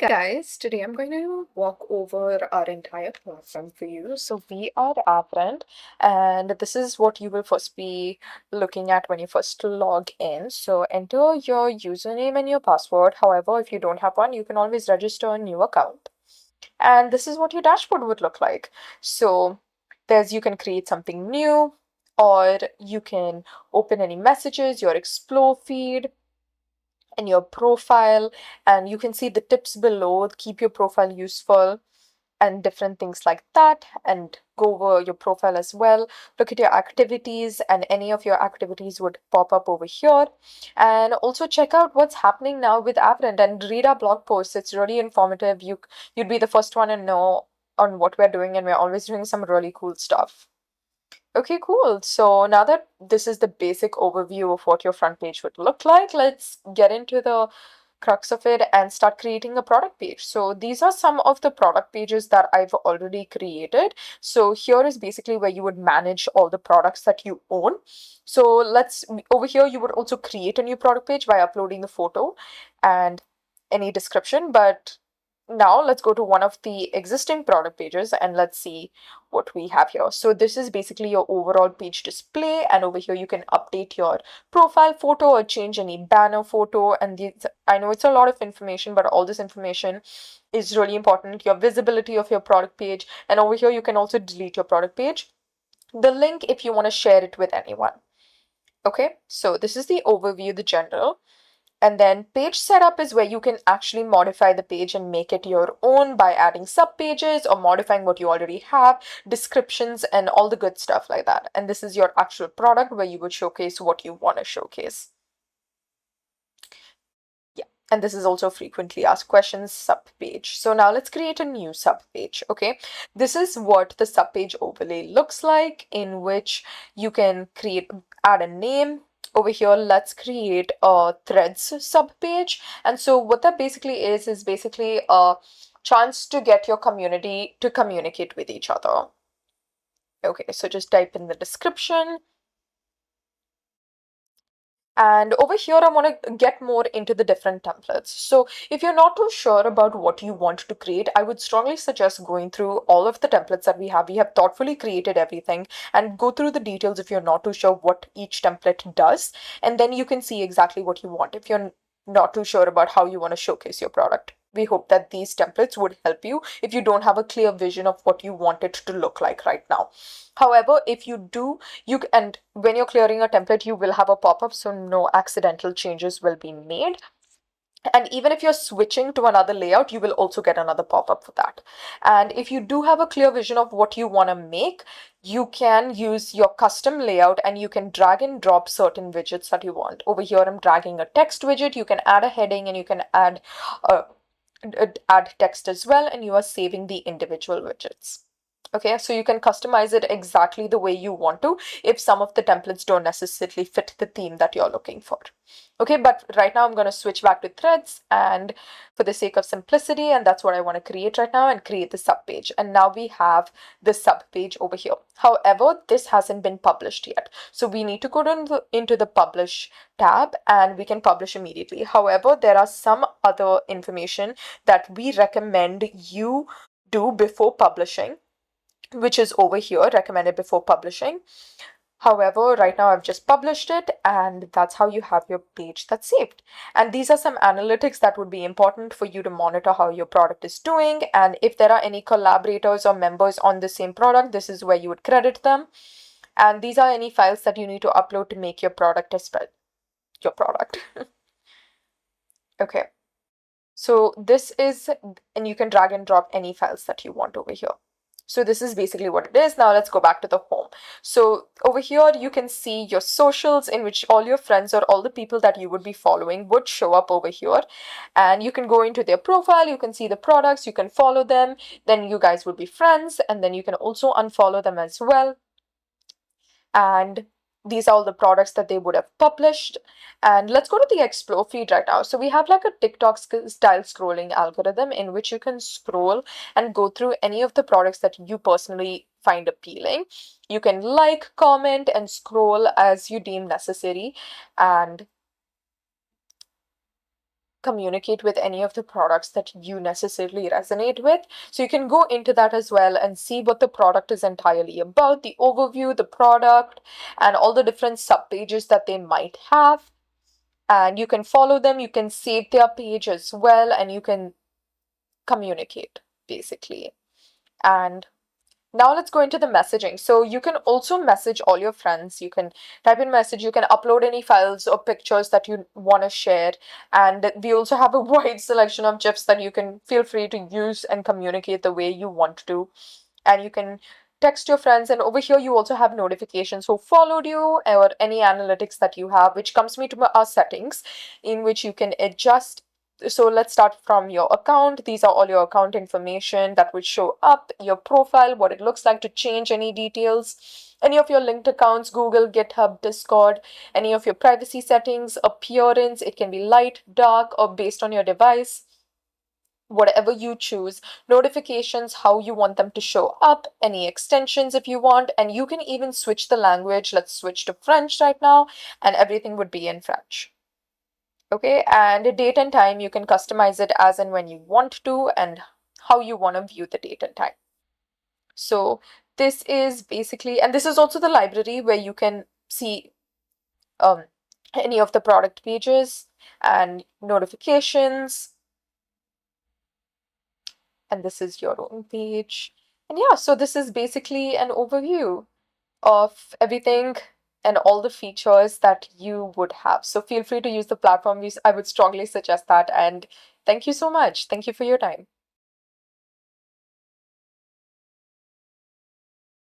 Hi guys, today I'm going to walk over our entire platform for you. So we are Averent, and this is what you will first be looking at when you first log in. So enter your username and your password. However, if you don't have one, you can always register a new account. And this is what your dashboard would look like. So there's you can create something new, or you can open any messages, your explore feed and your profile, and you can see the tips below. Keep your profile useful and different things like that, and go over your profile as well. Look at your activities, and any of your activities would pop up over here. And also check out what's happening now with Averent and read our blog posts. It's really informative. You'd be the first one to know on what we're doing, and we're always doing some really cool stuff. Okay, cool. So now that this is the basic overview of what your front page would look like, let's get into the crux of it and start creating a product page. So these are some of the product pages that I've already created. So here is basically where you would manage all the products that you own. So over here, you would also create a new product page by uploading the photo and any description. But now let's go to one of the existing product pages and let's see what we have here. So this is basically your overall page display, and over here you can update your profile photo or change any banner photo. And I know it's a lot of information, but all this information is really important. Your visibility of your product page, and over here you can also delete your product page, the link if you want to share it with anyone. Okay, so this is the overview, the general. And then page setup is where you can actually modify the page and make it your own by adding sub pages or modifying what you already have, descriptions, and all the good stuff like that. And this is your actual product where you would showcase what you want to showcase. Yeah. And this is also frequently asked questions sub page. So now let's create a new sub page. Okay. This is what the sub page overlay looks like, in which you can add a name. Over here, let's create a threads sub page. And so what that basically is basically a chance to get your community to communicate with each other. Okay, so just type in the description. And over here, I want to get more into the different templates. So if you're not too sure about what you want to create, I would strongly suggest going through all of the templates that we have. We have thoughtfully created everything, and go through the details if you're not too sure what each template does. And then you can see exactly what you want if you're not too sure about how you want to showcase your product. We hope that these templates would help you if you don't have a clear vision of what you want it to look like right now. However, if you do, and when you're clearing a template, you will have a pop-up, so no accidental changes will be made. And even if you're switching to another layout, you will also get another pop-up for that. And if you do have a clear vision of what you want to make, you can use your custom layout and you can drag and drop certain widgets that you want. Over here, I'm dragging a text widget. You can add a heading and you can uh, add text as well, and you are saving the individual widgets. Okay, so you can customize it exactly the way you want to if some of the templates don't necessarily fit the theme that you're looking for. Okay, but right now I'm going to switch back to threads, and for the sake of simplicity, and that's what I want to create right now, and create the sub page. And now we have the sub page over here. However, this hasn't been published yet. So we need to go into the publish tab and we can publish immediately. However, there are some other information that we recommend you do before publishing, which is over here, recommended before publishing. However, right now I've just published it, and that's how you have your page that's saved. And these are some analytics that would be important for you to monitor how your product is doing. And if there are any collaborators or members on the same product, this is where you would credit them. And these are any files that you need to upload to make your product your product. Okay. So this is, and you can drag and drop any files that you want over here. So this is basically what it is. Now let's go back to the home. So over here, you can see your socials, in which all your friends or all the people that you would be following would show up over here. And you can go into their profile, you can see the products, you can follow them, then you guys would be friends, and then you can also unfollow them as well. And these are all the products that they would have published. And let's go to the explore feed right now. So we have like a TikTok style scrolling algorithm in which you can scroll and go through any of the products that you personally find appealing. You can like, comment, and scroll as you deem necessary. And communicate with any of the products that you necessarily resonate with. So you can go into that as well and see what the product is entirely about, the overview, the product, and all the different sub pages that they might have. And you can follow them, you can save their page as well, and you can communicate basically. And now let's go into the messaging. So you can also message all your friends. You can type in message, you can upload any files or pictures that you want to share. And we also have a wide selection of GIFs that you can feel free to use and communicate the way you want to. And you can text your friends, and over here you also have notifications who followed you or any analytics that you have, which comes me to our settings, in which you can adjust. So let's start from your account. These are all your account information that will show up, your profile, what it looks like, to change any details, any of your linked accounts, Google, GitHub, Discord, any of your privacy settings, appearance. It can be light, dark, or based on your device, whatever you choose, notifications, how you want them to show up, any extensions if you want, and you can even switch the language. Let's switch to French right now, and everything would be in French. Okay, and the date and time, you can customize it as and when you want to, and how you want to view the date and time. So this is basically, and this is also the library where you can see um, any of the product pages and notifications, and this is your own page. And yeah, so this is basically an overview of everything and all the features that you would have. So feel free to use the platform. I would strongly suggest that. And thank you so much. Thank you for your time.